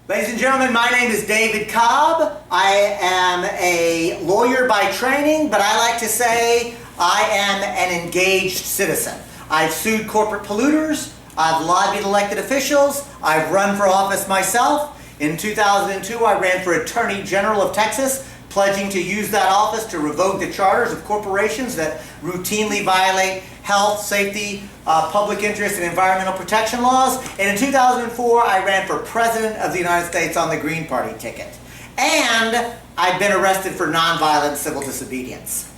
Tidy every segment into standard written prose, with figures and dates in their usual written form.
Ladies and gentlemen, my name is David Cobb. I am a lawyer by training, but I like to say I am an engaged citizen. I've sued corporate polluters, I've lobbied elected officials, I've run for office myself. In 2002, I ran for Attorney General of Texas, pledging to use that office to revoke the charters of corporations that routinely violate health, safety, public interest, and environmental protection laws. And in 2004, I ran for President of the United States on the Green Party ticket. And I've been arrested for nonviolent civil disobedience.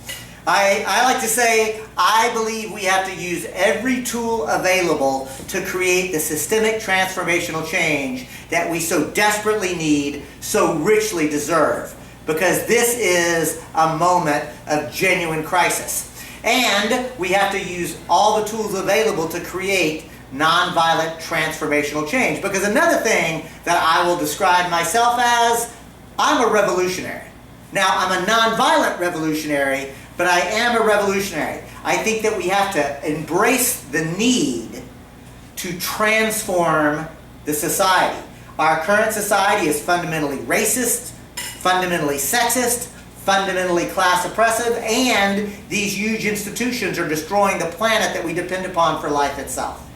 I like to say, I believe we have to use every tool available to create the systemic transformational change that we so desperately need, so richly deserve. Because this is a moment of genuine crisis. And we have to use all the tools available to create nonviolent transformational change. Because another thing that I will describe myself as, I'm a revolutionary. Now, I'm a nonviolent revolutionary, but I am a revolutionary. I think that we have to embrace the need to transform the society. Our current society is fundamentally racist, fundamentally sexist, fundamentally class oppressive, and these huge institutions are destroying the planet that we depend upon for life itself.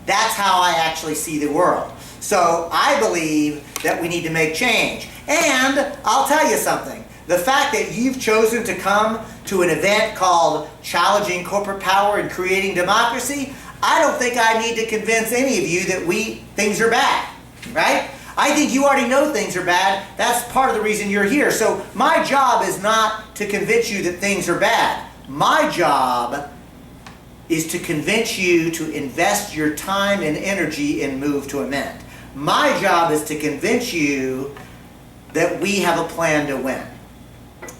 That's how I actually see the world. So I believe that we need to make change. And I'll tell you something. The fact that you've chosen to come to an event called Challenging Corporate Power and Creating Democracy, I don't think I need to convince any of you that things are bad, right? I think you already know things are bad. That's part of the reason you're here. So my job is not to convince you that things are bad. My job is to convince you to invest your time and energy in Move to Amend. My job is to convince you that we have a plan to win.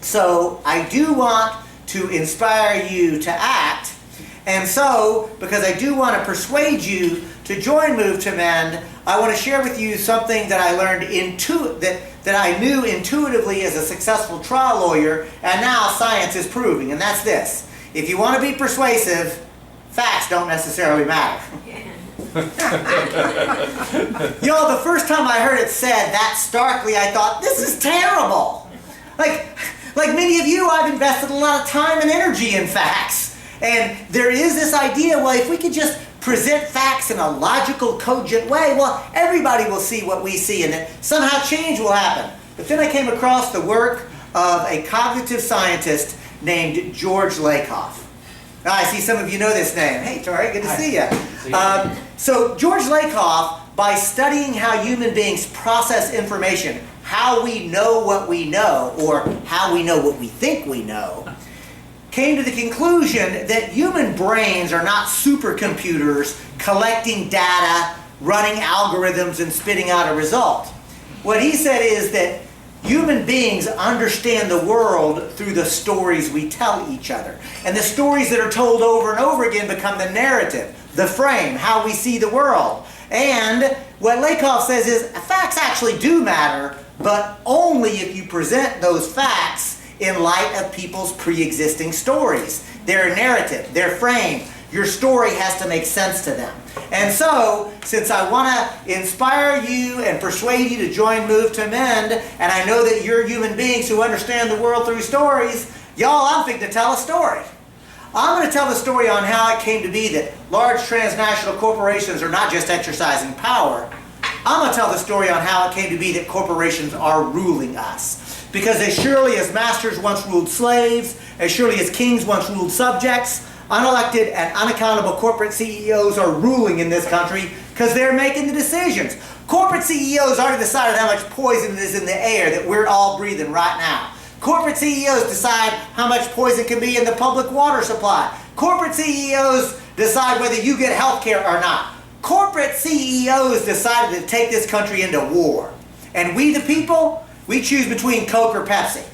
So I do want to inspire you to act. And so, because I do want to persuade you to join Move to Amend, I want to share with you something that I learned that I knew intuitively as a successful trial lawyer, and now science is proving, and that's this. If you want to be persuasive, facts don't necessarily matter. The first time I heard it said that starkly, I thought, this is terrible. Like many of you, I've invested a lot of time and energy in facts. And there is this idea, well, if we could just present facts in a logical, cogent way, well, everybody will see what we see, and that somehow change will happen. But then I came across the work of a cognitive scientist named George Lakoff. Now, I see some of you know this name. Hey, Tori, good to see you. So George Lakoff, by studying how human beings process information, how we know what we know, or how we know what we think we know, came to the conclusion that human brains are not supercomputers collecting data, running algorithms, and spitting out a result. What he said is that human beings understand the world through the stories we tell each other. And the stories that are told over and over again become the narrative, the frame, how we see the world. And what Lakoff says is facts actually do matter, but only if you present those facts in light of people's pre-existing stories. Their narrative, their frame. Your story has to make sense to them. And so, since I want to inspire you and persuade you to join Move to Amend, and I know that you're human beings who understand the world through stories, y'all, I'm fixing to tell a story. I'm going to tell the story on how it came to be that large transnational corporations are not just exercising power. I'm going to tell the story on how it came to be that corporations are ruling us. Because as surely as masters once ruled slaves, as surely as kings once ruled subjects, unelected and unaccountable corporate CEOs are ruling in this country because they're making the decisions. Corporate CEOs already decided how much poison is in the air that we're all breathing right now. Corporate CEOs decide how much poison can be in the public water supply. Corporate CEOs decide whether you get health care or not. Corporate CEOs decided to take this country into war. And we the people, we choose between Coke or Pepsi.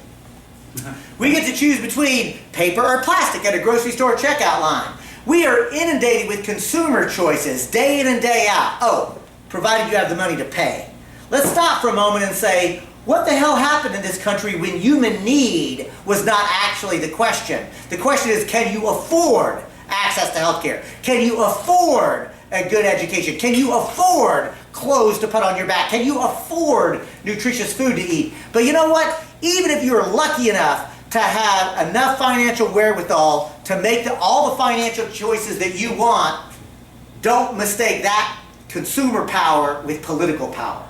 We get to choose between paper or plastic at a grocery store checkout line. We are inundated with consumer choices day in and day out. Oh, provided you have the money to pay. Let's stop for a moment and say, what the hell happened in this country when human need was not actually the question? The question is, can you afford access to health care? Can you afford a good education? Can you afford clothes to put on your back? Can you afford nutritious food to eat? But you know what? Even if you're lucky enough to have enough financial wherewithal to make all the financial choices that you want, don't mistake that consumer power with political power.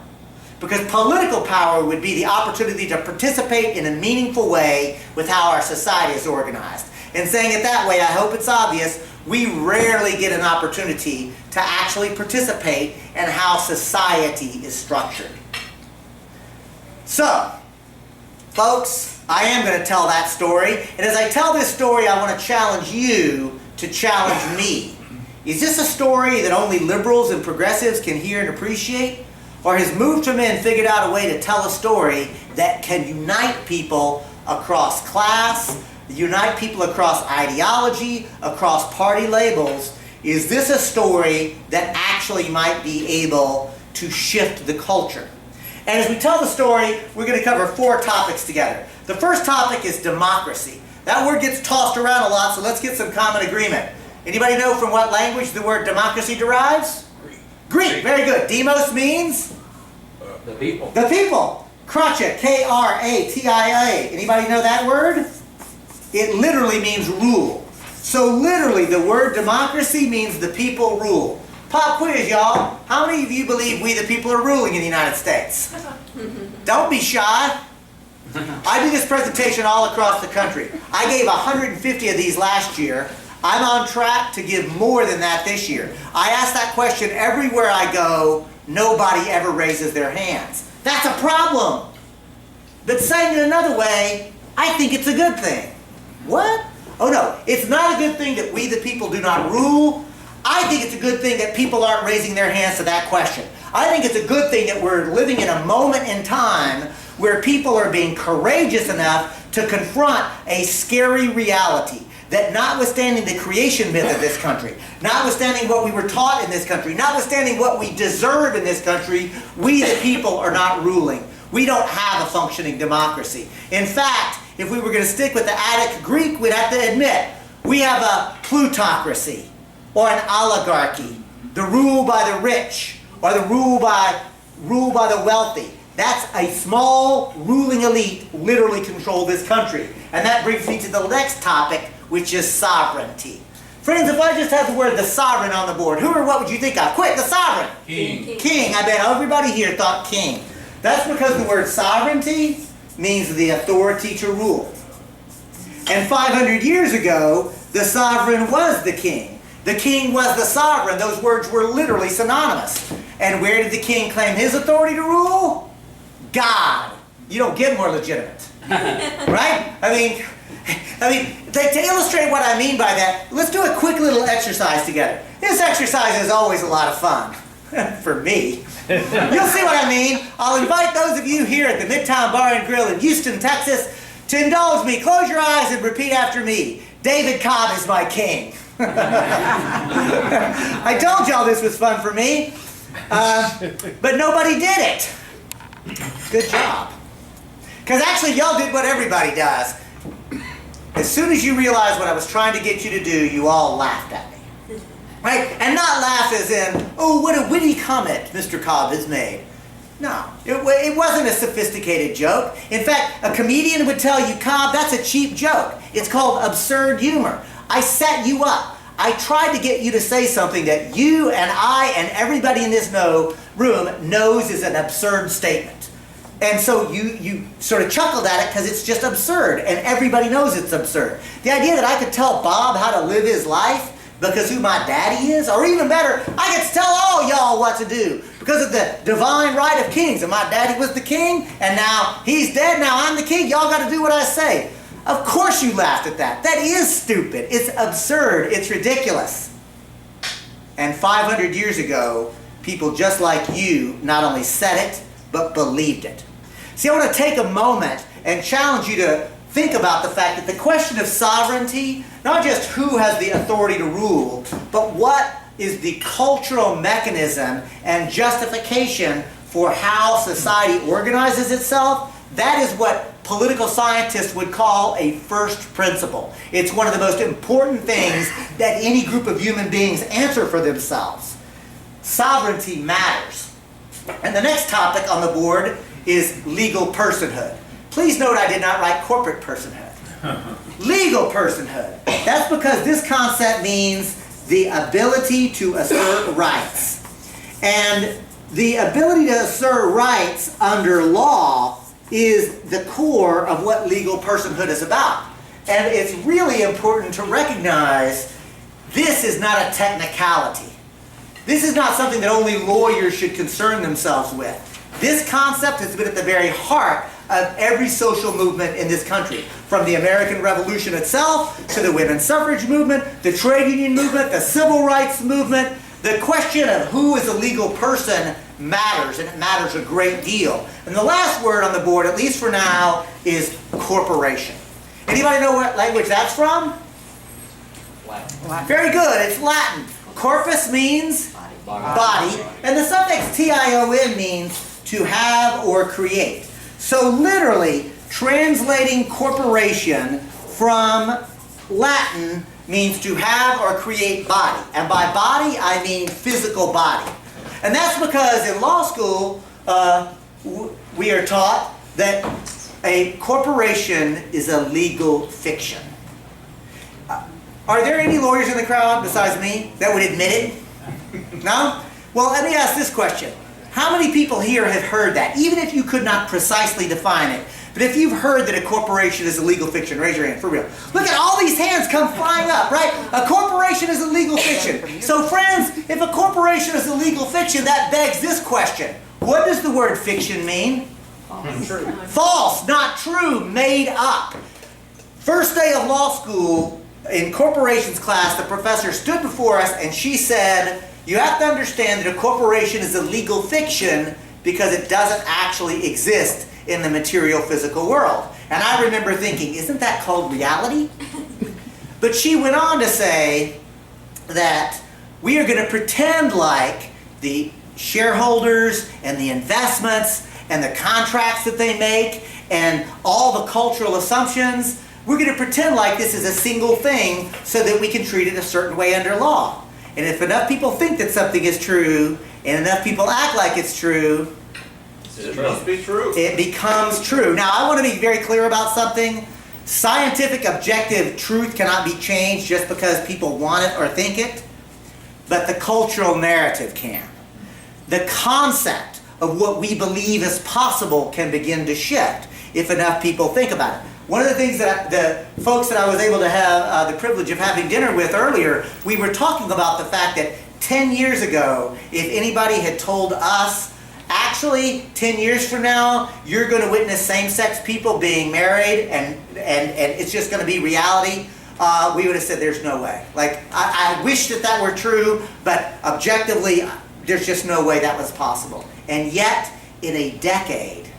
Because political power would be the opportunity to participate in a meaningful way with how our society is organized. And saying it that way, I hope it's obvious, we rarely get an opportunity to actually participate in how society is structured. So, folks, I am going to tell that story. And as I tell this story, I want to challenge you to challenge me. Is this a story that only liberals and progressives can hear and appreciate? Or has Move to Men figured out a way to tell a story that can unite people across class, unite people across ideology, across party labels? Is this a story that actually might be able to shift the culture? And as we tell the story, we're going to cover 4 topics together. The first topic is democracy. That word gets tossed around a lot, so let's get some common agreement. Anybody know from what language the word democracy derives? Greek. Very good. Demos means? The people. The people. Kratia, K-R-A-T-I-A. Anybody know that word? It literally means rule. So literally the word democracy means the people rule. Pop quiz, y'all. How many of you believe we the people are ruling in the United States? Don't be shy. I do this presentation all across the country. I gave 150 of these last year. I'm on track to give more than that this year. I ask that question everywhere I go. Nobody ever raises their hands. That's a problem. But saying it another way, I think it's a good thing. What? Oh no, it's not a good thing that we the people do not rule. I think it's a good thing that people aren't raising their hands to that question. I think it's a good thing that we're living in a moment in time where people are being courageous enough to confront a scary reality. That notwithstanding the creation myth of this country, notwithstanding what we were taught in this country, notwithstanding what we deserve in this country, we the people are not ruling. We don't have a functioning democracy. In fact, if we were going to stick with the Attic Greek, we'd have to admit we have a plutocracy or an oligarchy, the rule by the rich or the rule by the wealthy. That's a small ruling elite literally control this country. And that brings me to the next topic, which is sovereignty. Friends, if I just had the word the sovereign on the board, who or what would you think of? Quick, the sovereign. King. King. I bet everybody here thought king. That's because the word sovereignty means the authority to rule. And 500 years ago, the sovereign was the king. The king was the sovereign. Those words were literally synonymous. And where did the king claim his authority to rule? God. You don't get more legitimate. Right? I mean, to illustrate what I mean by that, let's do a quick little exercise together. This exercise is always a lot of fun. For me. You'll see what I mean. I'll invite those of you here at the Midtown Bar and Grill in Houston, Texas, to indulge me. Close your eyes and repeat after me. David Cobb is my king. I told y'all this was fun for me, but nobody did it. Good job. Because actually y'all did what everybody does. As soon as you realized what I was trying to get you to do, you all laughed at me. Right? And not laugh as in, oh, what a witty comment Mr. Cobb has made. No, it wasn't a sophisticated joke. In fact, a comedian would tell you, Cobb, that's a cheap joke. It's called absurd humor. I set you up. I tried to get you to say something that you and I and everybody in this room knows is an absurd statement. And so you sort of chuckled at it because it's just absurd, and everybody knows it's absurd. The idea that I could tell Bob how to live his life because who my daddy is, or even better, I get to tell all y'all what to do because of the divine right of kings. And my daddy was the king, and now he's dead, now I'm the king. Y'all got to do what I say. Of course you laughed at that. That is stupid. It's absurd. It's ridiculous. And 500 years ago, people just like you not only said it, but believed it. See, I want to take a moment and challenge you to think about the fact that the question of sovereignty, not just who has the authority to rule, but what is the cultural mechanism and justification for how society organizes itself, that is what political scientists would call a first principle. It's one of the most important things that any group of human beings answer for themselves. sovereignty matters. And the next topic on the board is legal personhood. Please note I did not write corporate personhood. Legal personhood. That's because this concept means the ability to assert rights. And the ability to assert rights under law is the core of what legal personhood is about. And it's really important to recognize this is not a technicality. This is not something that only lawyers should concern themselves with. This concept has been at the very heart of every social movement in this country, from the American Revolution itself to the women's suffrage movement, the trade union movement, the civil rights movement. The question of who is a legal person matters, and it matters a great deal. And the last word on the board, at least for now, is corporation. Anybody know what language that's from? Latin. Very good, it's Latin. Corpus means body, and the suffix tion means to have or create. So literally, translating corporation from Latin means to have or create body. And by body, I mean physical body. And that's because in law school, we are taught that a corporation is a legal fiction. Are there any lawyers in the crowd besides me that would admit it? No? Well, let me ask this question. How many people here have heard that? Even if you could not precisely define it, but if you've heard that a corporation is a legal fiction, raise your hand, for real. Look at all these hands come flying up, right? A corporation is a legal fiction. So friends, if a corporation is a legal fiction, that begs this question. What does the word fiction mean? True. False, not true, made up. First day of law school, in corporations class, the professor stood before us and she said, you have to understand that a corporation is a legal fiction because it doesn't actually exist in the material physical world. And I remember thinking, isn't that called reality? But she went on to say that we are going to pretend like the shareholders and the investments and the contracts that they make and all the cultural assumptions, we're going to pretend like this is a single thing so that we can treat it a certain way under law. And if enough people think that something is true and enough people act like it's true, it must be true. It becomes true. Now, I want to be very clear about something. Scientific, objective truth cannot be changed just because people want it or think it, but the cultural narrative can. The concept of what we believe is possible can begin to shift if enough people think about it. One of the things that the folks that I was able to have the privilege of having dinner with earlier, we were talking about the fact that 10 years ago, if anybody had told us, actually, 10 years from now, you're going to witness same-sex people being married and it's just going to be reality, we would have said there's no way. Like, I wish that that were true, but objectively, there's just no way that was possible. And yet, in a decade,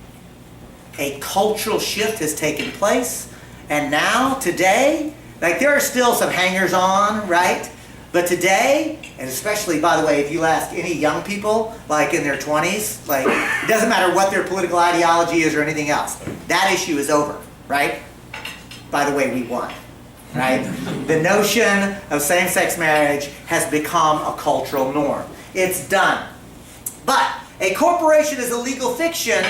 a cultural shift has taken place, and now, today, like there are still some hangers-on, right? But today, and especially, by the way, if you ask any young people, like in their 20s, like it doesn't matter what their political ideology is or anything else, that issue is over, right? By the way, we won, right? The notion of same-sex marriage has become a cultural norm. It's done. But a corporation is a legal fiction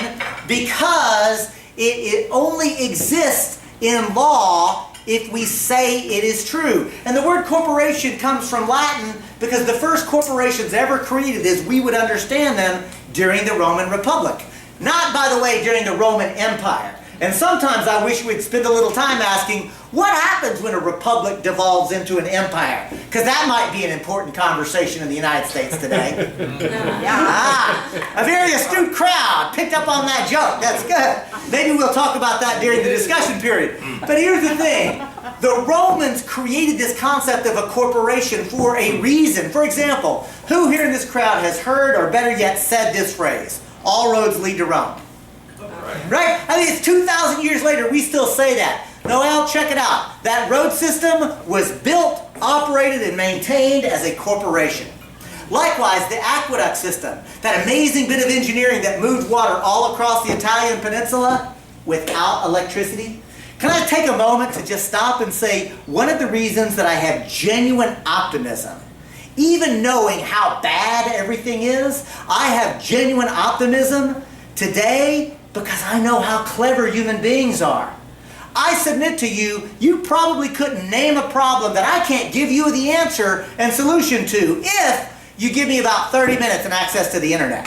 because it only exists in law if we say it is true. And the word corporation comes from Latin because the first corporations ever created as we would understand them during the Roman Republic. Not, by the way, during the Roman Empire. And sometimes I wish we'd spend a little time asking, what happens when a republic devolves into an empire? Because that might be an important conversation in the United States today. A very astute crowd picked up on that joke. That's good. Maybe we'll talk about that during the discussion period. But here's the thing. The Romans created this concept of a corporation for a reason. For example, who here in this crowd has heard, or better yet, said this phrase? All roads lead to Rome. Right? I mean, it's 2,000 years later, we still say that. Noel, check it out. That road system was built, operated, and maintained as a corporation. Likewise, the aqueduct system, that amazing bit of engineering that moved water all across the Italian peninsula without electricity. Can I take a moment to just stop and say one of the reasons that I have genuine optimism even knowing how bad everything is, I have genuine optimism today because I know how clever human beings are. I submit to you, you probably couldn't name a problem that I can't give you the answer and solution to if you give me about 30 minutes and access to the internet.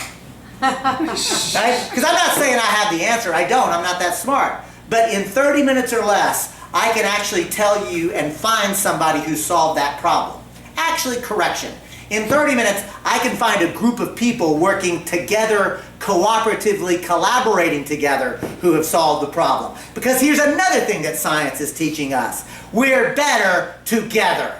Right? Because I'm not saying I have the answer. I don't. I'm not that smart. But in 30 minutes or less, I can actually tell you and find somebody who solved that problem. Actually, correction. In 30 minutes, I can find a group of people working together, cooperatively, collaborating together, who have solved the problem. Because here's another thing that science is teaching us. We're better together.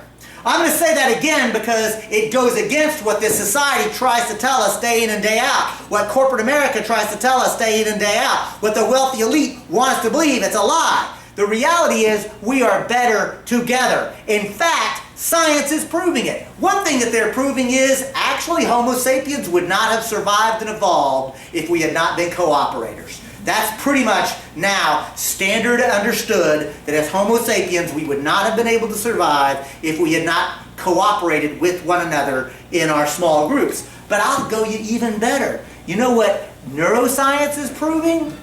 I'm going to say that again because it goes against what this society tries to tell us day in and day out. What corporate America tries to tell us day in and day out. What the wealthy elite wants to believe. It's a lie. The reality is we are better together. In fact, science is proving it. One thing that they're proving is actually Homo sapiens would not have survived and evolved if we had not been cooperators. That's pretty much now standard understood that as Homo sapiens we would not have been able to survive if we had not cooperated with one another in our small groups. But I'll go you even better. You know what neuroscience is proving?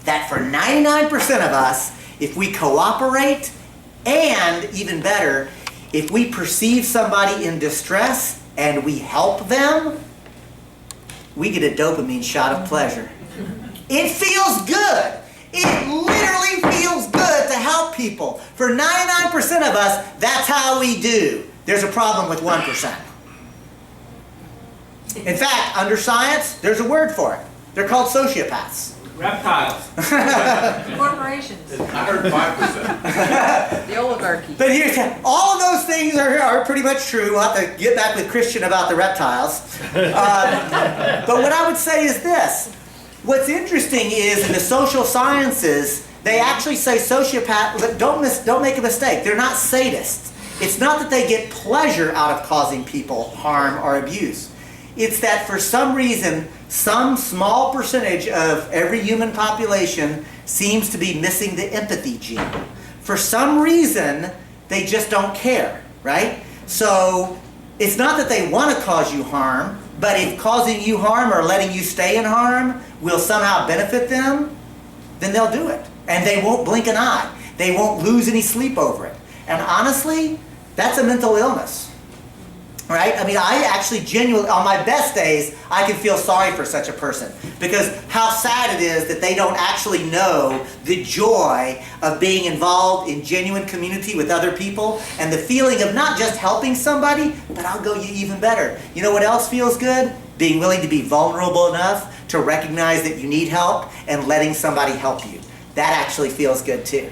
That for 99% of us, if we cooperate, and even better, if we perceive somebody in distress and we help them, we get a dopamine shot of pleasure. It feels good. It literally feels good to help people. For 99% of us, that's how we do. There's a problem with 1%. In fact, under science, there's a word for it. They're called sociopaths. Reptiles. Corporations. I heard 5%. The oligarchy. But here's, all of those things are pretty much true. We'll have to get back with Christian about the reptiles. But what I would say is this. What's interesting is in the social sciences, they actually say sociopath, don't make a mistake, they're not sadists. It's not that they get pleasure out of causing people harm or abuse. It's that for some reason, some small percentage of every human population seems to be missing the empathy gene. For some reason, they just don't care, right? So it's not that they want to cause you harm, but if causing you harm or letting you stay in harm will somehow benefit them, then they'll do it. And they won't blink an eye. They won't lose any sleep over it. And honestly, that's a mental illness. Right? I mean, I actually genuinely, on my best days, I can feel sorry for such a person. Because how sad it is that they don't actually know the joy of being involved in genuine community with other people and the feeling of not just helping somebody, but I'll go you even better. You know what else feels good? Being willing to be vulnerable enough to recognize that you need help and letting somebody help you. That actually feels good too.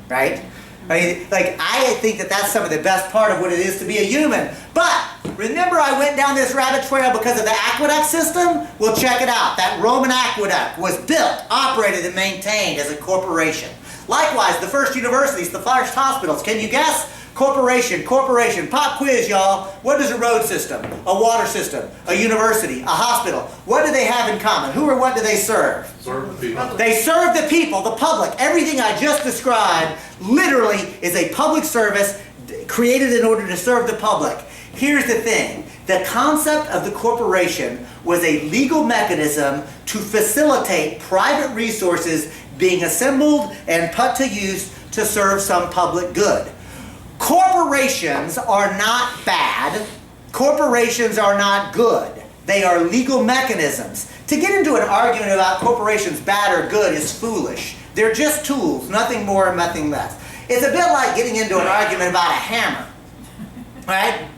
Right? I mean, I think that that's some of the best part of what it is to be a human. But remember I went down this rabbit trail because of the aqueduct system? Well, check it out. That Roman aqueduct was built, operated, and maintained as a corporation. Likewise, the first universities, the first hospitals. Can you guess? Corporation. Pop quiz, y'all. What is a road system? A water system? A university? A hospital? What do they have in common? Who or what do they serve? Serve the people. They serve the people, the public. Everything I just described literally is a public service created in order to serve the public. Here's the thing. The concept of the corporation was a legal mechanism to facilitate private resources being assembled and put to use to serve some public good. Corporations are not bad. Corporations are not good. They are legal mechanisms. To get into an argument about corporations bad or good is foolish. They're just tools, nothing more, nothing less. It's a bit like getting into an argument about a hammer. Right?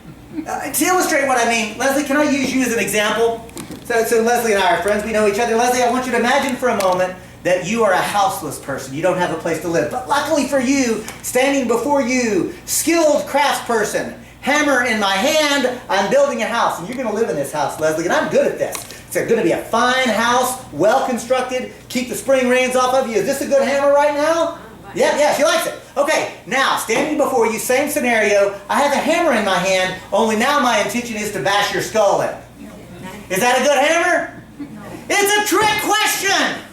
To illustrate what I mean, Leslie, can I use you as an example? So Leslie and I are friends. We know each other. Leslie, I want you to imagine for a moment that you are a houseless person. You don't have a place to live. But luckily for you, standing before you, skilled craftsperson, hammer in my hand, I'm building a house. And you're going to live in this house, Leslie, and I'm good at this. It's going to be a fine house, well constructed, keep the spring rains off of you. Is this a good hammer right now? Yeah, she likes it. Okay, now, standing before you, same scenario. I have a hammer in my hand, only now my intention is to bash your skull in. Is that a good hammer? It's a trick question!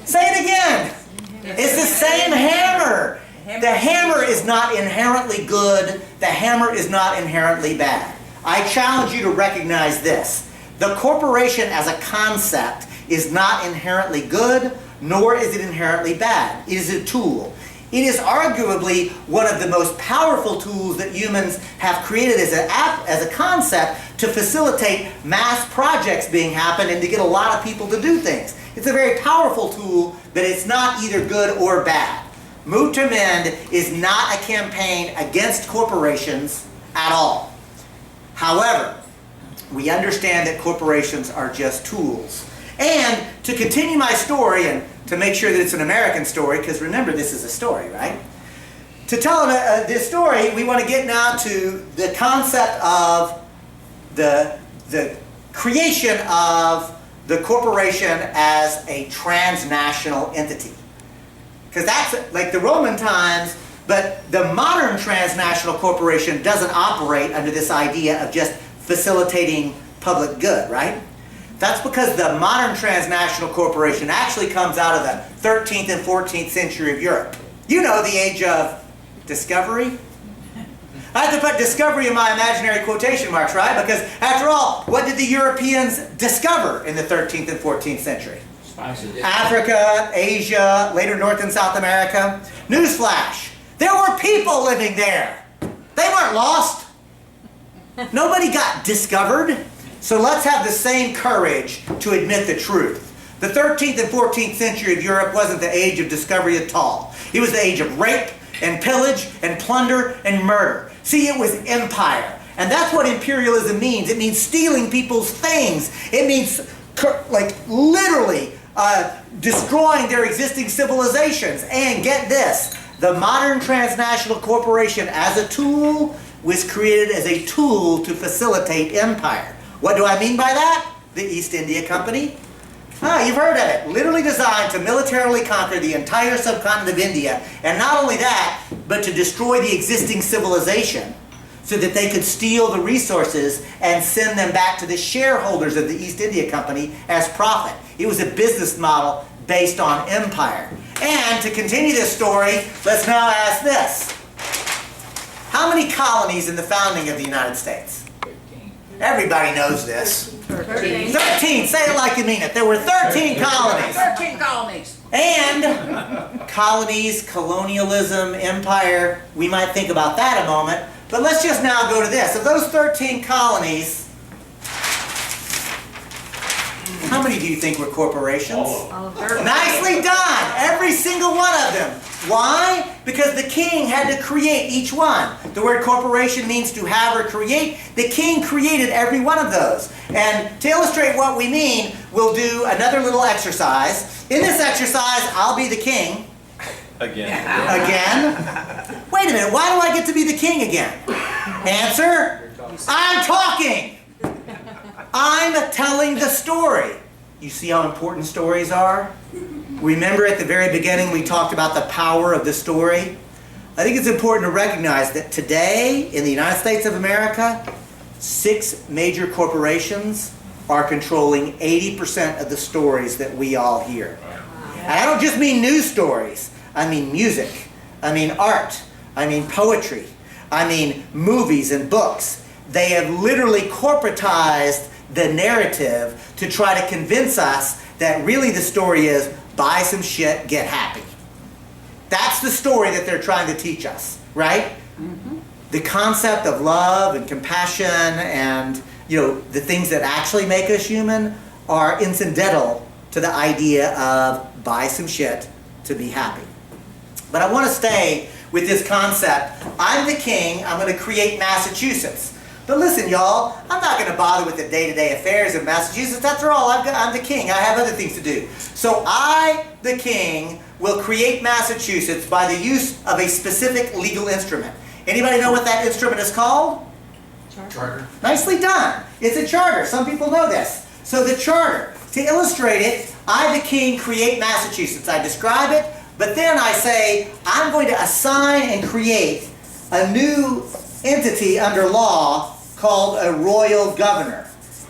Say it again. It's the same hammer. The hammer is not inherently good. The hammer is not inherently bad. I challenge you to recognize this. The corporation as a concept is not inherently good, nor is it inherently bad. It is a tool. It is arguably one of the most powerful tools that humans have created as a concept to facilitate mass projects being happen and to get a lot of people to do things. It's a very powerful tool, but it's not either good or bad. Move to Amend is not a campaign against corporations at all. However, we understand that corporations are just tools. And to continue my story, and to make sure that it's an American story, because remember, this is a story, right? To tell this story, we want to get now to the concept of the creation of the corporation as a transnational entity. Because that's like the Roman times, but the modern transnational corporation doesn't operate under this idea of just facilitating public good, right? That's because the modern transnational corporation actually comes out of the 13th and 14th century of Europe. You know, the age of discovery. I have to put discovery in my imaginary quotation marks, right? Because after all, what did the Europeans discover in the 13th and 14th century? Spices. Africa, Asia, later North and South America. Newsflash, there were people living there. They weren't lost. Nobody got discovered. So let's have the same courage to admit the truth. The 13th and 14th century of Europe wasn't the age of discovery at all. It was the age of rape and pillage and plunder and murder. See, it was empire. And that's what imperialism means. It means stealing people's things. It means like literally destroying their existing civilizations. And get this, the modern transnational corporation as a tool was created as a tool to facilitate empire. What do I mean by that? The East India Company. You've heard of it. Literally designed to militarily conquer the entire subcontinent of India. And not only that, but to destroy the existing civilization so that they could steal the resources and send them back to the shareholders of the East India Company as profit. It was a business model based on empire. And to continue this story, let's now ask this. How many colonies in the founding of the United States? 13. Everybody knows this. 13. 13! Say it like you mean it. There were 13 colonies. 13 colonies. And colonies, colonialism, empire, we might think about that a moment. But let's just now go to this. Of those 13 colonies, how many do you think were corporations? All of them. Nicely done! Every single one of them. Why? Because the king had to create each one. The word corporation means to have or create. The king created every one of those. And to illustrate what we mean, we'll do another little exercise. In this exercise, I'll be the king. Again. Again? Wait a minute, why do I get to be the king again? Answer? I'm talking! I'm telling the story. You see how important stories are? Remember at the very beginning we talked about the power of the story? I think it's important to recognize that today in the United States of America, 6 major corporations are controlling 80% of the stories that we all hear. And I don't just mean news stories. I mean music. I mean art. I mean poetry. I mean movies and books. They have literally corporatized the narrative to try to convince us that really the story is buy some shit, get happy. That's the story that they're trying to teach us, right? Mm-hmm. The concept of love and compassion and the things that actually make us human are incidental to the idea of buy some shit to be happy. But I want to stay with this concept. I'm the king, I'm going to create Massachusetts. But listen, y'all, I'm not going to bother with the day-to-day affairs of Massachusetts. After all, I'm the king. I have other things to do. So I, the king, will create Massachusetts by the use of a specific legal instrument. Anybody know what that instrument is called? Charter. Nicely done. It's a charter. Some people know this. So the charter, to illustrate it, I, the king, create Massachusetts. I describe it, but then I say, I'm going to assign and create a new entity under law called a royal governor.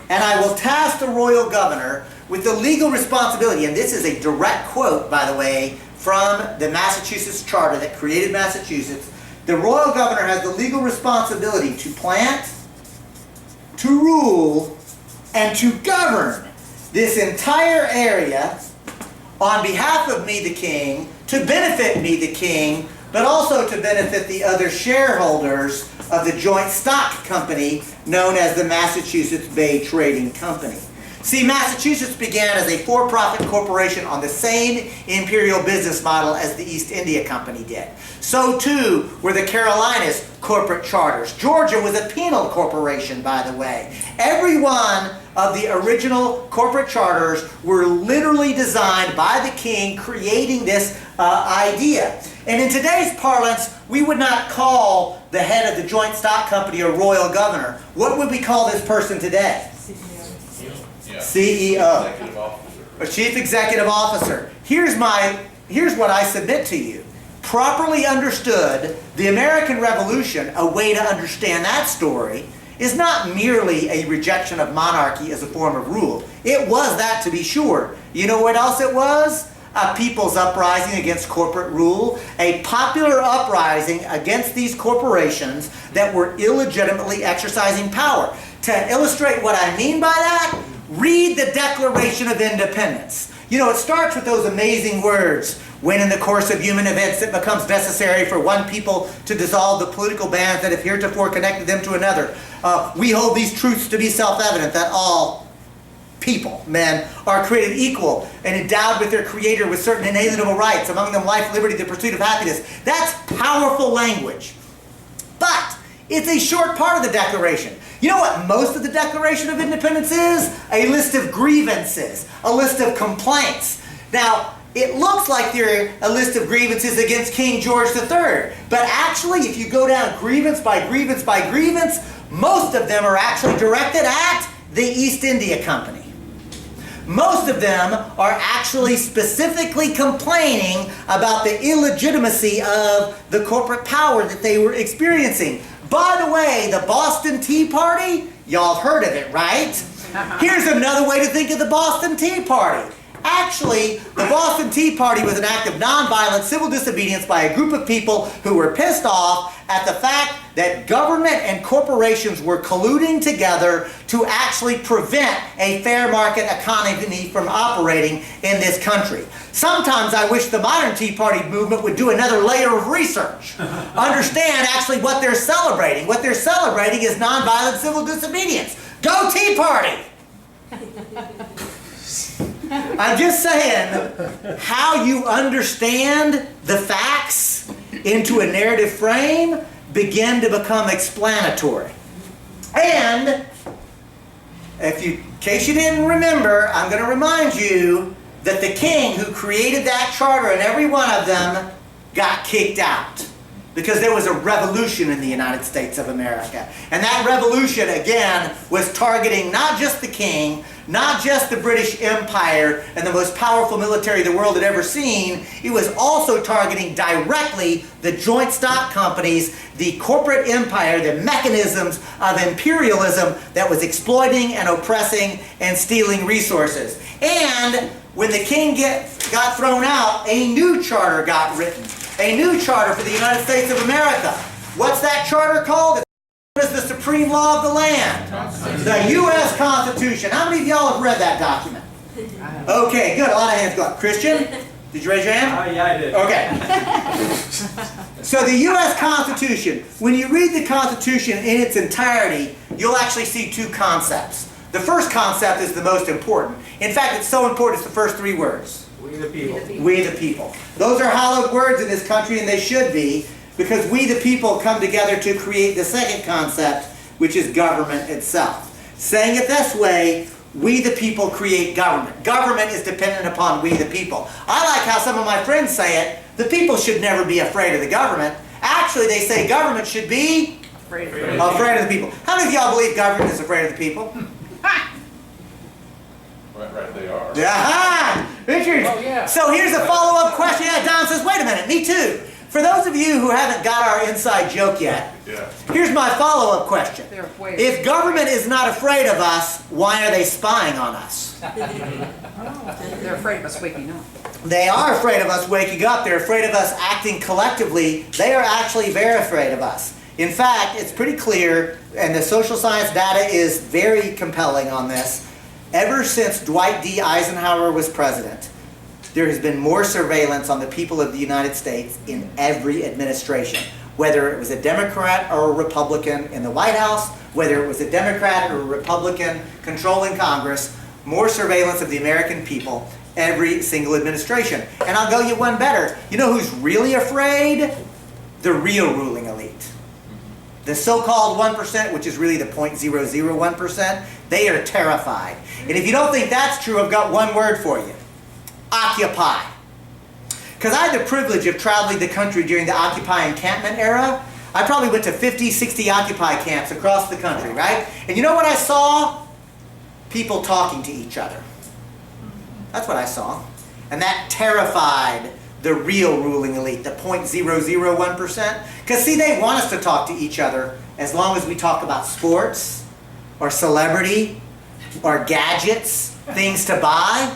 And I will task the royal governor with the legal responsibility, and this is a direct quote, by the way, from the Massachusetts Charter that created Massachusetts, the royal governor has the legal responsibility to plant, to rule, and to govern this entire area on behalf of me the king, to benefit me the king, but also to benefit the other shareholders of the joint stock company known as the Massachusetts Bay Trading Company. See, Massachusetts began as a for-profit corporation on the same imperial business model as the East India Company did. So too were the Carolinas corporate charters. Georgia was a penal corporation, by the way. Every one of the original corporate charters were literally designed by the king, creating this idea. And in today's parlance, we would not call the head of the joint stock company a royal governor. What would we call this person today? CEO. Executive officer. A chief executive officer. Here's what I submit to you. Properly understood, the American Revolution, a way to understand that story, is not merely a rejection of monarchy as a form of rule. It was that, to be sure. You know what else it was? A people's uprising against corporate rule, a popular uprising against these corporations that were illegitimately exercising power. To illustrate what I mean by that, read the Declaration of Independence. You know, it starts with those amazing words, when in the course of human events it becomes necessary for one people to dissolve the political bands that have heretofore connected them to another. We hold these truths to be self-evident, that all people, men, are created equal and endowed with their Creator with certain inalienable rights, among them life, liberty, the pursuit of happiness. That's powerful language. But it's a short part of the Declaration. You know what most of the Declaration of Independence is? A list of grievances, a list of complaints. Now, it looks like they're a list of grievances against King George III, but actually, if you go down grievance by grievance by grievance, most of them are actually directed at the East India Company. Most of them are actually specifically complaining about the illegitimacy of the corporate power that they were experiencing. By the way, the Boston Tea Party, y'all have heard of it, right? Here's another way to think of the Boston Tea Party. Actually, the Boston Tea Party was an act of nonviolent civil disobedience by a group of people who were pissed off at the fact that government and corporations were colluding together to actually prevent a fair market economy from operating in this country. Sometimes I wish the modern Tea Party movement would do another layer of research. Understand actually what they're celebrating. What they're celebrating is nonviolent civil disobedience. Go Tea Party! I'm just saying, how you understand the facts into a narrative frame begin to become explanatory. And, in case you didn't remember, I'm going to remind you that the king who created that charter and every one of them got kicked out. Because there was a revolution in the United States of America. And that revolution, again, was targeting not just the king, not just the British Empire and the most powerful military the world had ever seen. It was also targeting directly the joint stock companies, the corporate empire, the mechanisms of imperialism that was exploiting and oppressing and stealing resources. And when the king got thrown out, a new charter got written. A new charter for the United States of America. What's that charter called? It's the supreme law of the land. The U.S. Constitution. How many of y'all have read that document? Okay, good. A lot of hands go up. Christian, did you raise your hand? Yeah, I did. Okay. So the U.S. Constitution, when you read the Constitution in its entirety, you'll actually see two concepts. The first concept is the most important. In fact, it's so important it's the first three words. We the people. We the people. Those are hallowed words in this country, and they should be, because we the people come together to create the second concept, which is government itself. Saying it this way, we the people create government. Government is dependent upon we the people. I like how some of my friends say it, the people should never be afraid of the government. Actually, they say government should be afraid of the people. How many of y'all believe government is afraid of the people? Right, they are. Aha! Richard! Oh, yeah. So here's a follow-up question. Yeah, Don says, wait a minute, me too. For those of you who haven't got our inside joke yet, here's my follow-up question. If government is not afraid of us, why are they spying on us? They're afraid of us waking up. They are afraid of us waking up. They're afraid of us acting collectively. They are actually very afraid of us. In fact, it's pretty clear, and the social science data is very compelling on this. Ever since Dwight D. Eisenhower was president, there has been more surveillance on the people of the United States in every administration. Whether it was a Democrat or a Republican in the White House, whether it was a Democrat or a Republican controlling Congress, more surveillance of the American people every single administration. And I'll go you one better. You know who's really afraid? The real ruling elite. The so-called 1%, which is really the 0.001%, they are terrified. And if you don't think that's true, I've got one word for you. Occupy. Because I had the privilege of traveling the country during the Occupy encampment era. I probably went to 50, 60 Occupy camps across the country, right? And you know what I saw? People talking to each other. That's what I saw. And that terrified the real ruling elite, the 0.001%. Because see, they want us to talk to each other as long as we talk about sports, or celebrity, or gadgets, things to buy.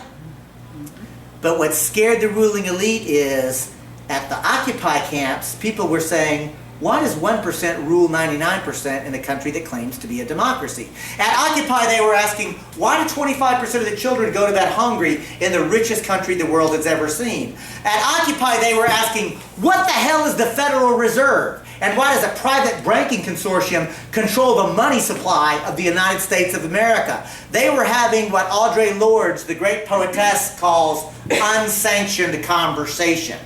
But what scared the ruling elite is, at the Occupy camps, people were saying, why does 1% rule 99% in a country that claims to be a democracy? At Occupy, they were asking, why do 25% of the children go to bed hungry in the richest country the world has ever seen? At Occupy, they were asking, what the hell is the Federal Reserve? And why does a private banking consortium control the money supply of the United States of America? They were having what Audre Lorde, the great poetess, calls unsanctioned conversation.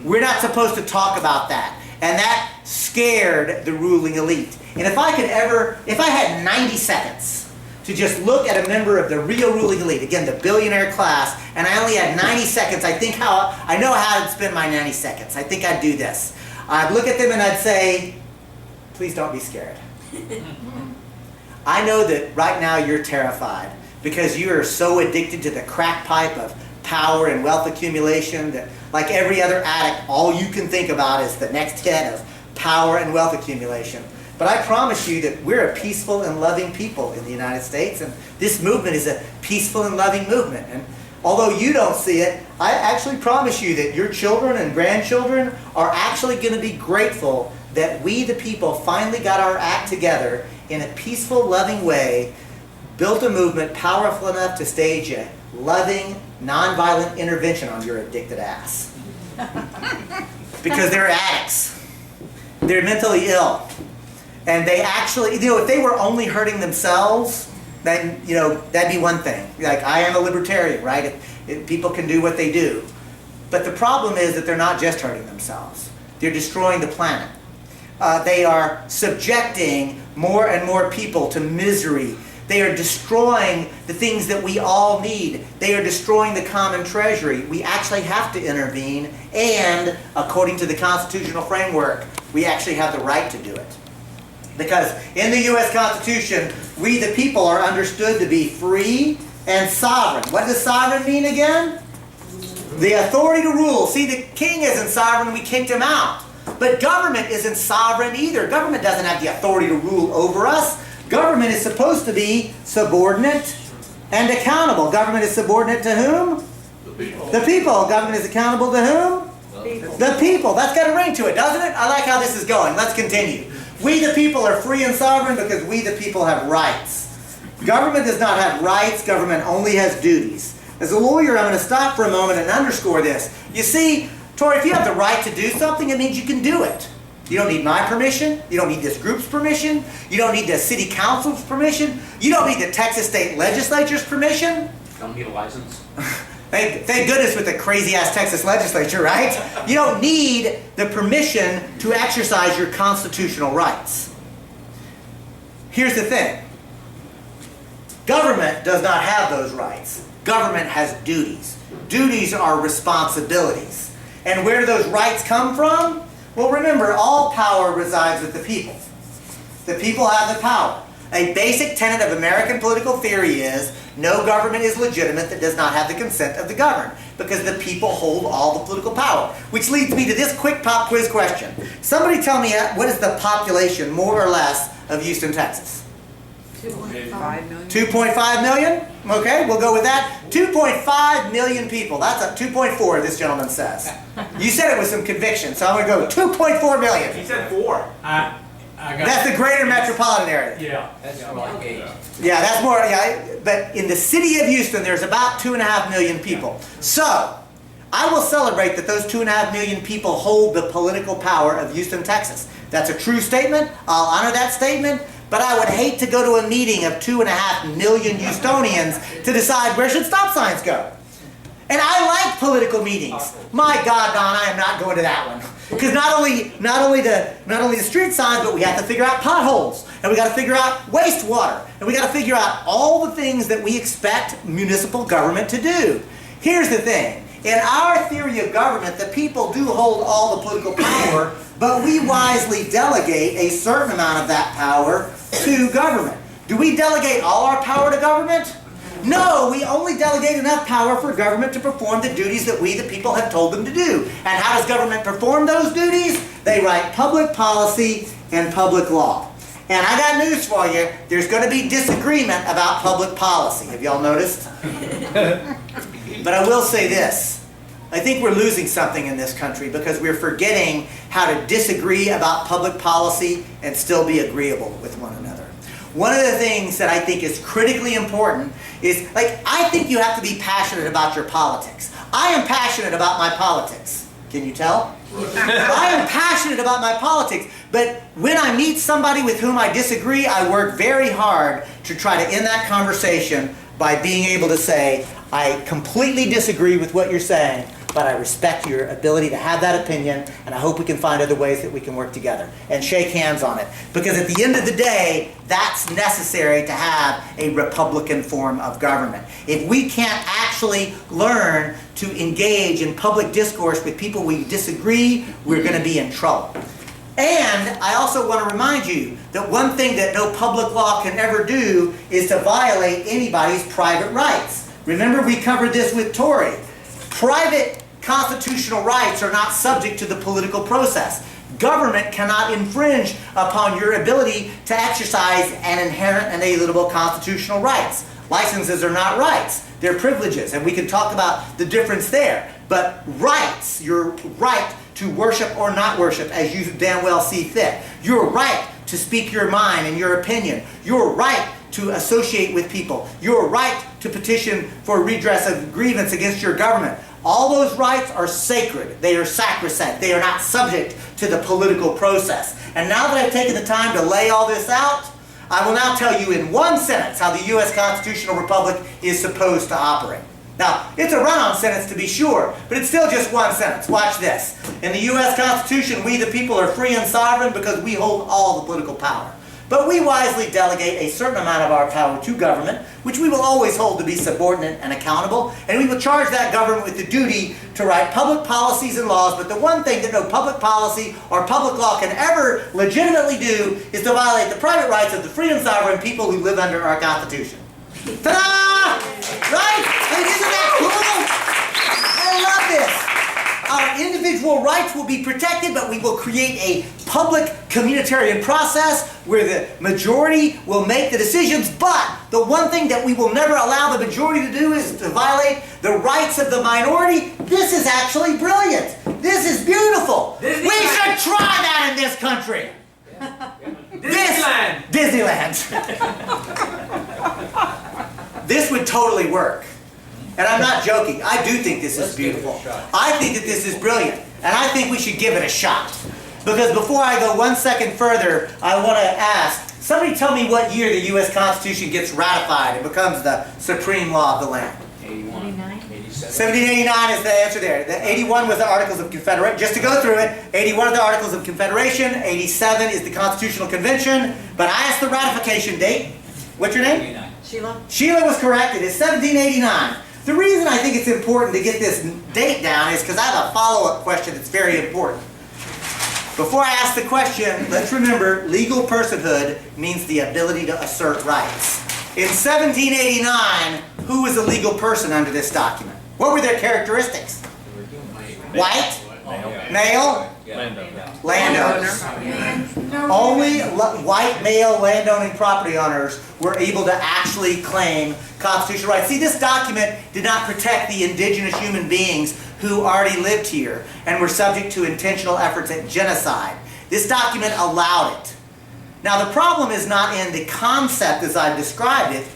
We're not supposed to talk about that. And that scared the ruling elite. And if I had 90 seconds to just look at a member of the real ruling elite, again, the billionaire class, and I only had 90 seconds, I know how to spend my 90 seconds. I think I'd do this. I'd look at them and I'd say, please don't be scared. I know that right now you're terrified because you are so addicted to the crack pipe of power and wealth accumulation that, like every other addict, all you can think about is the next hit of power and wealth accumulation. But I promise you that we're a peaceful and loving people in the United States, and this movement is a peaceful and loving movement. And although you don't see it, I actually promise you that your children and grandchildren are actually going to be grateful that we, the people, finally got our act together in a peaceful, loving way, built a movement powerful enough to stage a loving, nonviolent intervention on your addicted ass. Because they're addicts. They're mentally ill. And they actually, if they were only hurting themselves, then, that'd be one thing. Like, I am a libertarian, right? If people can do what they do. But the problem is that they're not just hurting themselves. They're destroying the planet. They are subjecting more and more people to misery. They are destroying the things that we all need. They are destroying the common treasury. We actually have to intervene, and according to the constitutional framework, we actually have the right to do it. Because in the U.S. Constitution, we the people are understood to be free and sovereign. What does sovereign mean again? The authority to rule. See, the king isn't sovereign, we kicked him out. But government isn't sovereign either. Government doesn't have the authority to rule over us. Government is supposed to be subordinate and accountable. Government is subordinate to whom? The people. The people. Government is accountable to whom? People. The people. That's got a ring to it, doesn't it? I like how this is going. Let's continue. We the people are free and sovereign because we the people have rights. Government does not have rights. Government only has duties. As a lawyer, I'm going to stop for a moment and underscore this. You see, Tori, if you have the right to do something, it means you can do it. You don't need my permission. You don't need this group's permission. You don't need the city council's permission. You don't need the Texas State Legislature's permission. Don't need a license. Thank goodness with the crazy-ass Texas legislature, right? You don't need the permission to exercise your constitutional rights. Here's the thing. Government does not have those rights. Government has duties. Duties are responsibilities. And where do those rights come from? Well, remember, all power resides with the people. The people have the power. A basic tenet of American political theory is no government is legitimate that does not have the consent of the governed, because the people hold all the political power. Which leads me to this quick pop quiz question. Somebody tell me what is the population, more or less, of Houston, Texas? 2.5 million. 2.5 million? Okay, we'll go with that. 2.5 million people. That's a 2.4, this gentleman says. You said it with some conviction, so I'm going to go 2.4 million. He said 4. I got. That's the greater metropolitan area. Yeah. That's like 8. Yeah, that's more, yeah, but in the city of Houston, there's about 2.5 million people. So, I will celebrate that those 2.5 million people hold the political power of Houston, Texas. That's a true statement. I'll honor that statement, but I would hate to go to a meeting of 2.5 million Houstonians to decide where should stop signs go. And I like political meetings. My God, Don, I am not going to that one. Because not only the street signs, but we have to figure out potholes, and we got to figure out wastewater, and we got to figure out all the things that we expect municipal government to do. Here's the thing. In our theory of government, the people do hold all the political power, but we wisely delegate a certain amount of that power to government. Do we delegate all our power to government? No, we only delegate enough power for government to perform the duties that we, the people, have told them to do. And how does government perform those duties? They write public policy and public law. And I got news for you. There's going to be disagreement about public policy. Have y'all noticed? But I will say this. I think we're losing something in this country because we're forgetting how to disagree about public policy and still be agreeable with one another. One of the things that I think is critically important is, I think you have to be passionate about your politics. I am passionate about my politics. Can you tell? I am passionate about my politics, but when I meet somebody with whom I disagree, I work very hard to try to end that conversation by being able to say, I completely disagree with what you're saying, but I respect your ability to have that opinion, and I hope we can find other ways that we can work together and shake hands on it. Because at the end of the day, that's necessary to have a Republican form of government. If we can't actually learn to engage in public discourse with people we disagree, we're going to be in trouble. And I also want to remind you that one thing that no public law can ever do is to violate anybody's private rights. Remember, we covered this with Tory. Private constitutional rights are not subject to the political process. Government cannot infringe upon your ability to exercise an inherent and inalienable constitutional rights. Licenses are not rights, they're privileges, and we can talk about the difference there. But rights, your right to worship or not worship as you damn well see fit, your right to speak your mind and your opinion, your right to associate with people, your right to petition for redress of grievance against your government. All those rights are sacred. They are sacrosanct. They are not subject to the political process. And now that I've taken the time to lay all this out, I will now tell you in one sentence how the U.S. Constitutional Republic is supposed to operate. Now, it's a run-on sentence to be sure, but it's still just one sentence. Watch this. In the U.S. Constitution, we the people are free and sovereign because we hold all the political power. But we wisely delegate a certain amount of our power to government, which we will always hold to be subordinate and accountable, and we will charge that government with the duty to write public policies and laws. But the one thing that no public policy or public law can ever legitimately do is to violate the private rights of the free and sovereign people who live under our Constitution. Ta-da! Right? I mean, isn't that cool? I love this. Our individual rights will be protected, but we will create a public communitarian process where the majority will make the decisions. But the one thing that we will never allow the majority to do is to violate the rights of the minority. This is actually brilliant. This is beautiful. We should try that in this country. Disneyland. This would totally work. And I'm not joking. I do think this is beautiful. I think that this is brilliant. And I think we should give it a shot. Because before I go 1 second further, I want to ask, somebody tell me what year the U.S. Constitution gets ratified and becomes the supreme law of the land. 81. 1789 is the answer there. The 81 was the Articles of Confederation. Just to go through it, 81 are the Articles of Confederation, 87 is the Constitutional Convention, but I asked the ratification date. What's your name? 89. Sheila? Sheila was correct. It is 1789. The reason I think it's important to get this date down is because I have a follow-up question that's very important. Before I ask the question, let's remember legal personhood means the ability to assert rights. In 1789, who was a legal person under this document? What were their characteristics? White, Male? Landowners. Only white male landowning property owners were able to actually claim constitutional rights. See, this document did not protect the indigenous human beings who already lived here and were subject to intentional efforts at genocide. This document allowed it. Now, the problem is not in the concept as I've described it.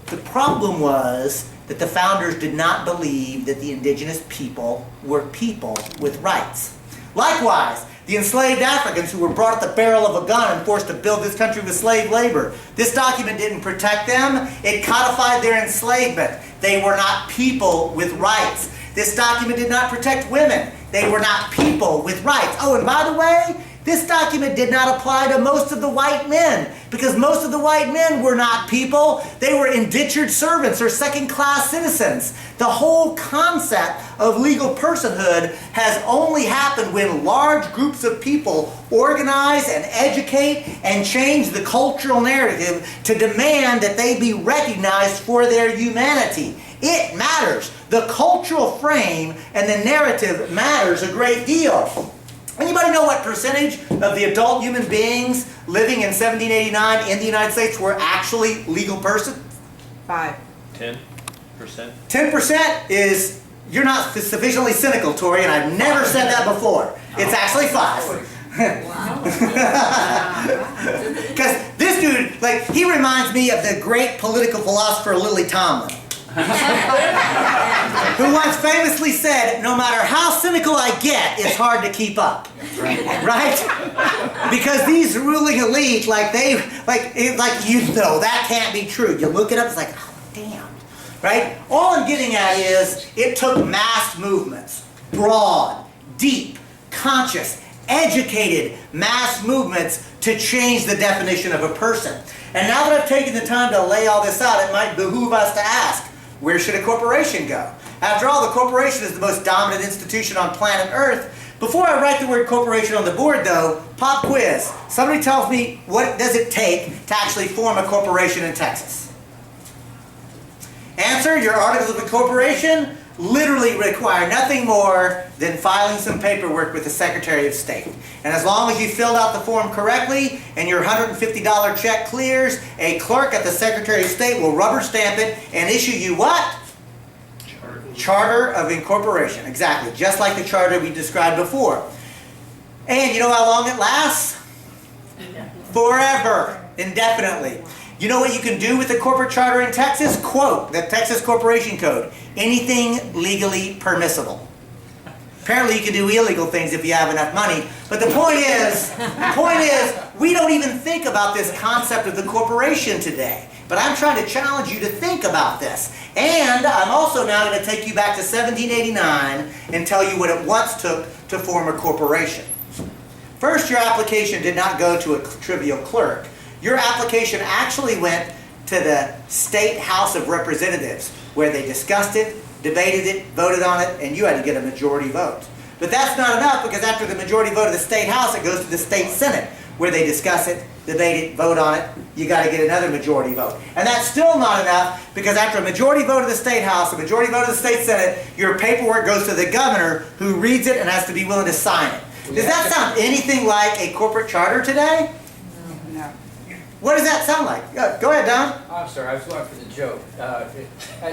The problem was that the founders did not believe that the indigenous people were people with rights. Likewise, the enslaved Africans who were brought at the barrel of a gun and forced to build this country with slave labor. This document didn't protect them. It codified their enslavement. They were not people with rights. This document did not protect women. They were not people with rights. Oh, and by the way, this document did not apply to most of the white men, because most of the white men were not people. They were indentured servants or second-class citizens. The whole concept of legal personhood has only happened when large groups of people organize and educate and change the cultural narrative to demand that they be recognized for their humanity. It matters. The cultural frame and the narrative matters a great deal. Anybody know what percentage of the adult human beings living in 1789 in the United States were actually legal persons? 5. 10%? 10% is, you're not sufficiently cynical, Tori, and I've never said that before. It's actually 5. Because this dude, like, he reminds me of the great political philosopher Lily Tomlin, who once famously said, no matter how cynical I get, it's hard to keep up. Right? Because these ruling elite, you know, that can't be true. You look it up, it's like, oh, damn. Right? All I'm getting at is, it took mass movements, broad, deep, conscious, educated mass movements to change the definition of a person. And now that I've taken the time to lay all this out, it might behoove us to ask, where should a corporation go? After all, the corporation is the most dominant institution on planet Earth. Before I write the word corporation on the board, though, pop quiz. Somebody tells me, what does it take to actually form a corporation in Texas? Answer, your articles of incorporation literally require nothing more than filing some paperwork with the Secretary of State. And as long as you filled out the form correctly and your $150 check clears, a clerk at the Secretary of State will rubber stamp it and issue you what? Charter of incorporation. Exactly, just like the charter we described before. And you know how long it lasts? Forever, indefinitely. You know what you can do with a corporate charter in Texas? Quote the Texas Corporation Code. Anything legally permissible. Apparently you can do illegal things if you have enough money. But the point is, we don't even think about this concept of the corporation today. But I'm trying to challenge you to think about this. And I'm also now going to take you back to 1789 and tell you what it once took to form a corporation. First, your application did not go to a trivial clerk. Your application actually went to the State House of Representatives, where they discussed it, debated it, voted on it, and you had to get a majority vote. But that's not enough, because after the majority vote of the State House, it goes to the State Senate, where they discuss it, debate it, vote on it. You got to get another majority vote. And that's still not enough, because after a majority vote of the State House, a majority vote of the State Senate, your paperwork goes to the governor, who reads it and has to be willing to sign it. Does that sound anything like a corporate charter today? No. What does that sound like? Go ahead, Don. Oh, I'm sorry, I was going for the joke. I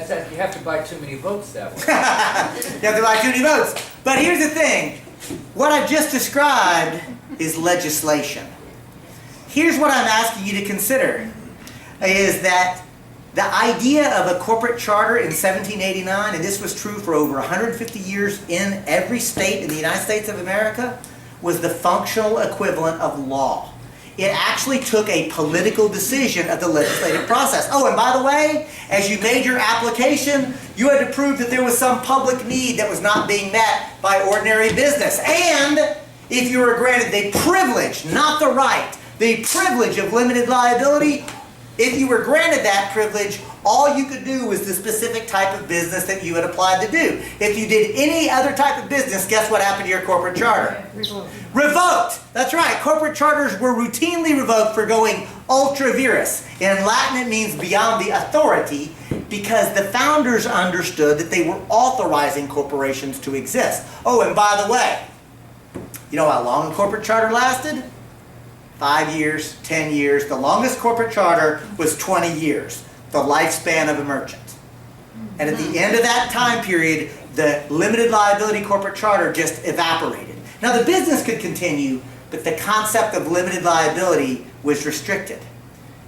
said you have to buy too many votes that way. You have to buy too many votes. But here's the thing. What I've just described is legislation. Here's what I'm asking you to consider, is that the idea of a corporate charter in 1789, and this was true for over 150 years in every state in the United States of America, was the functional equivalent of law. It actually took a political decision of the legislative process. Oh, and by the way, as you made your application, you had to prove that there was some public need that was not being met by ordinary business. And if you were granted the privilege, not the right, the privilege of limited liability, if you were granted that privilege, all you could do was the specific type of business that you had applied to do. If you did any other type of business, guess what happened to your corporate charter? Revoked. That's right. Corporate charters were routinely revoked for going ultra vires. In Latin, it means beyond the authority, because the founders understood that they were authorizing corporations to exist. Oh, and by the way, You know how long the corporate charter lasted? 5 years, 10 years. The longest corporate charter was 20 years, the lifespan of a merchant. And at the end of that time period, the limited liability corporate charter just evaporated. Now the business could continue, but the concept of limited liability was restricted.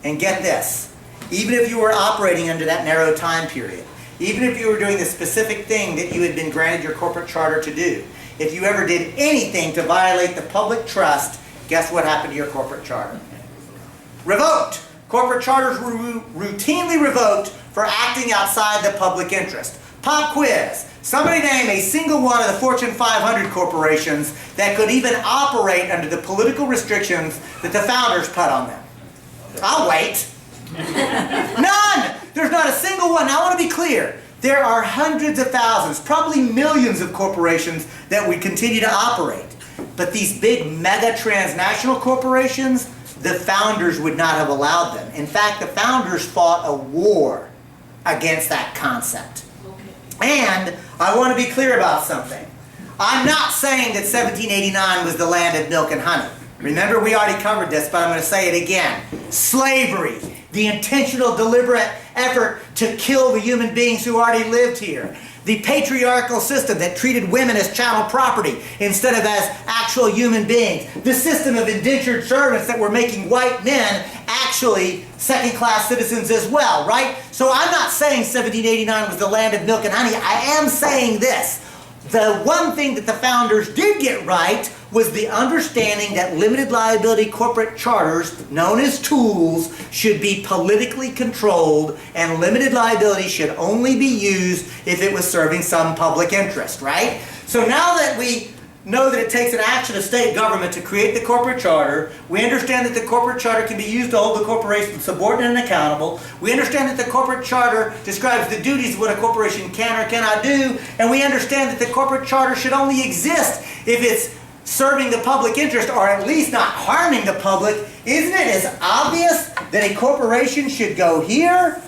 And get this, even if you were operating under that narrow time period, even if you were doing the specific thing that you had been granted your corporate charter to do, if you ever did anything to violate the public trust, guess what happened to your corporate charter? Revoked. Corporate charters were routinely revoked for acting outside the public interest. Pop quiz. Somebody name a single one of the Fortune 500 corporations that could even operate under the political restrictions that the founders put on them. I'll wait. None! There's not a single one. Now I want to be clear. There are hundreds of thousands, probably millions of corporations that would continue to operate. But these big mega transnational corporations, the founders would not have allowed them. In fact, the founders fought a war against that concept. And I want to be clear about something. I'm not saying that 1789 was the land of milk and honey. Remember, we already covered this, but I'm going to say it again. Slavery, the intentional, deliberate effort to kill the human beings who already lived here. The patriarchal system that treated women as chattel property instead of as actual human beings. The system of indentured servants that were making white men actually second-class citizens as well, right? So I'm not saying 1789 was the land of milk and honey. I am saying this. The one thing that the founders did get right was the understanding that limited liability corporate charters, known as tools, should be politically controlled, and limited liability should only be used if it was serving some public interest, right? So now that we know that it takes an action of state government to create the corporate charter, we understand that the corporate charter can be used to hold the corporation subordinate and accountable, we understand that the corporate charter describes the duties of what a corporation can or cannot do, and we understand that the corporate charter should only exist if it's serving the public interest, or at least not harming the public. Isn't it as obvious that a corporation should go here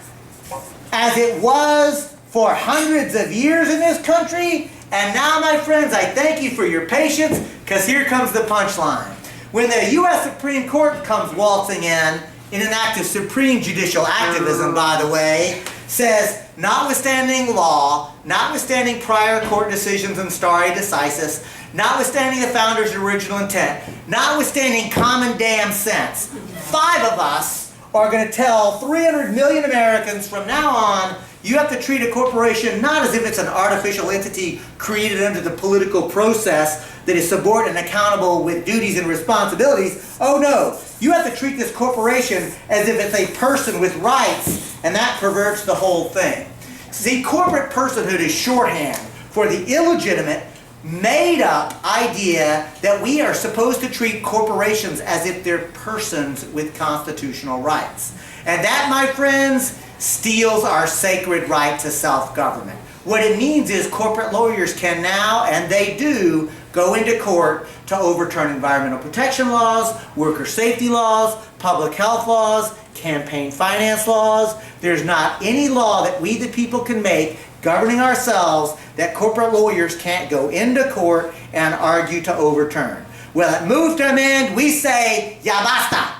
as it was for hundreds of years in this country? And now, my friends, I thank you for your patience, because here comes the punchline. When the U.S. Supreme Court comes waltzing in an act of supreme judicial activism, by the way, says, notwithstanding law, notwithstanding prior court decisions in stare decisis, notwithstanding the founders' original intent, notwithstanding common damn sense, 5 of us are going to tell 300 million Americans from now on, you have to treat a corporation not as if it's an artificial entity created under the political process that is subordinate and accountable with duties and responsibilities. Oh no, you have to treat this corporation as if it's a person with rights, and that perverts the whole thing. See, corporate personhood is shorthand for the illegitimate, made-up idea that we are supposed to treat corporations as if they're persons with constitutional rights. And that, my friends, steals our sacred right to self-government. What it means is corporate lawyers can now, and they do, go into court to overturn environmental protection laws, worker safety laws, public health laws, campaign finance laws. There's not any law that we the people can make governing ourselves that corporate lawyers can't go into court and argue to overturn. Well, at Move to Amend, we say, ya basta.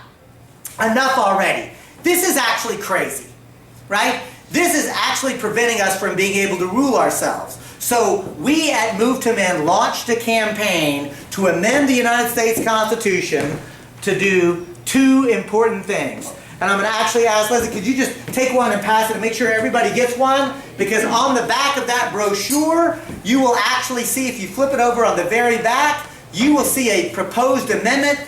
Enough already. This is actually crazy, right? This is actually preventing us from being able to rule ourselves. So we at Move to Amend launched a campaign to amend the United States Constitution to do 2 important things. And I'm going to actually ask Leslie, could you just take one and pass it and make sure everybody gets one? Because on the back of that brochure, you will actually see, if you flip it over on the very back, you will see a proposed amendment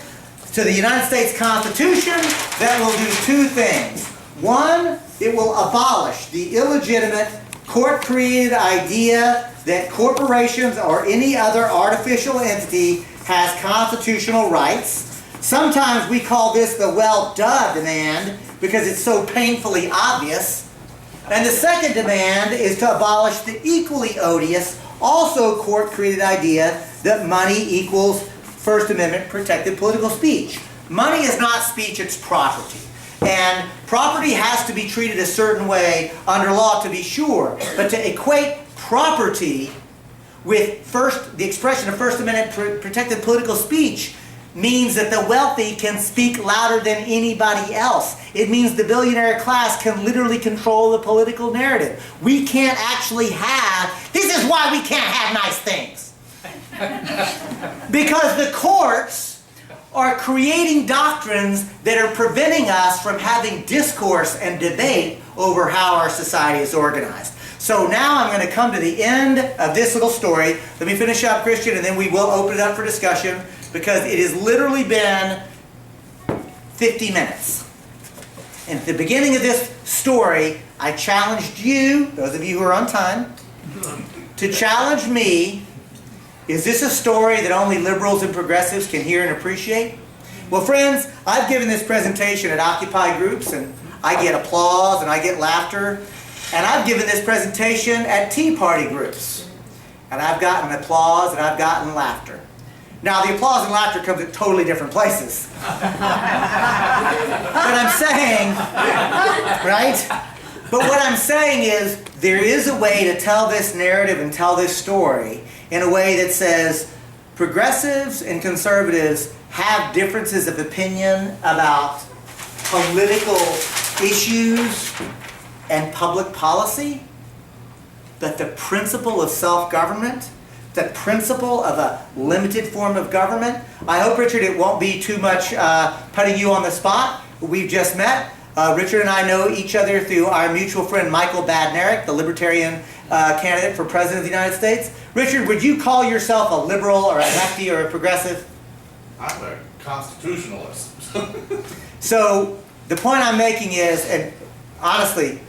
to the United States Constitution that will do 2 things. One, it will abolish the illegitimate court-created idea that corporations or any other artificial entity has constitutional rights. Sometimes we call this the well-duh demand because it's so painfully obvious. And the second demand is to abolish the equally odious, also court-created idea that money equals First Amendment protected political speech. Money is not speech, it's property. And property has to be treated a certain way under law, to be sure. But to equate property with the expression of First Amendment protected political speech means that the wealthy can speak louder than anybody else. It means the billionaire class can literally control the political narrative. We can't actually this is why we can't have nice things. Because the courts are creating doctrines that are preventing us from having discourse and debate over how our society is organized. So now I'm going to come to the end of this little story. Let me finish up, Christian, and then we will open it up for discussion, because it has literally been 50 minutes. And at the beginning of this story, I challenged you, those of you who are on time, to challenge me. Is this a story that only liberals and progressives can hear and appreciate? Well, friends, I've given this presentation at Occupy groups, and I get applause and I get laughter. And I've given this presentation at Tea Party groups, and I've gotten applause and I've gotten laughter. Now, the applause and laughter comes at totally different places. But I'm saying, right? But what I'm saying is, there is a way to tell this narrative and tell this story in a way that says progressives and conservatives have differences of opinion about political issues and public policy, but the principle of self-government, the principle of a limited form of government. I hope, Richard, it won't be too much putting you on the spot. We've just met. Richard and I know each other through our mutual friend Michael Badnarik, the Libertarian candidate for President of the United States. Richard, would you call yourself a liberal or a lefty or a progressive? I'm a constitutionalist. So the point I'm making is, and honestly,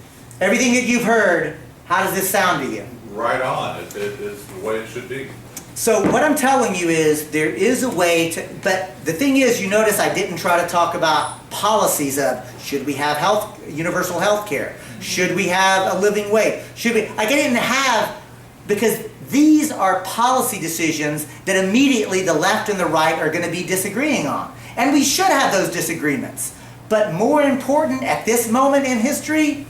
everything that you've heard, how does this sound to you? Right on. It is the way it should be. So what I'm telling you is there is a way to, but the thing is, you notice I didn't try to talk about policies of, should we have universal health care? Should we have a living wage? I didn't have, because these are policy decisions that immediately the left and the right are going to be disagreeing on. And we should have those disagreements. But more important at this moment in history,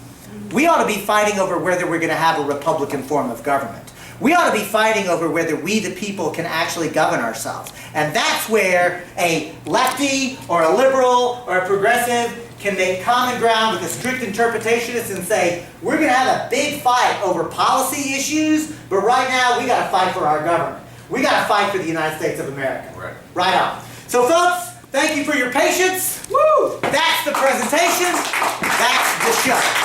we ought to be fighting over whether we're going to have a Republican form of government. We ought to be fighting over whether we, the people, can actually govern ourselves. And that's where a lefty or a liberal or a progressive can make common ground with a strict interpretationist and say, we're going to have a big fight over policy issues, but right now we got to fight for our government. We got to fight for the United States of America. Right. Right on. So folks, thank you for your patience. Woo! That's the presentation. That's the show.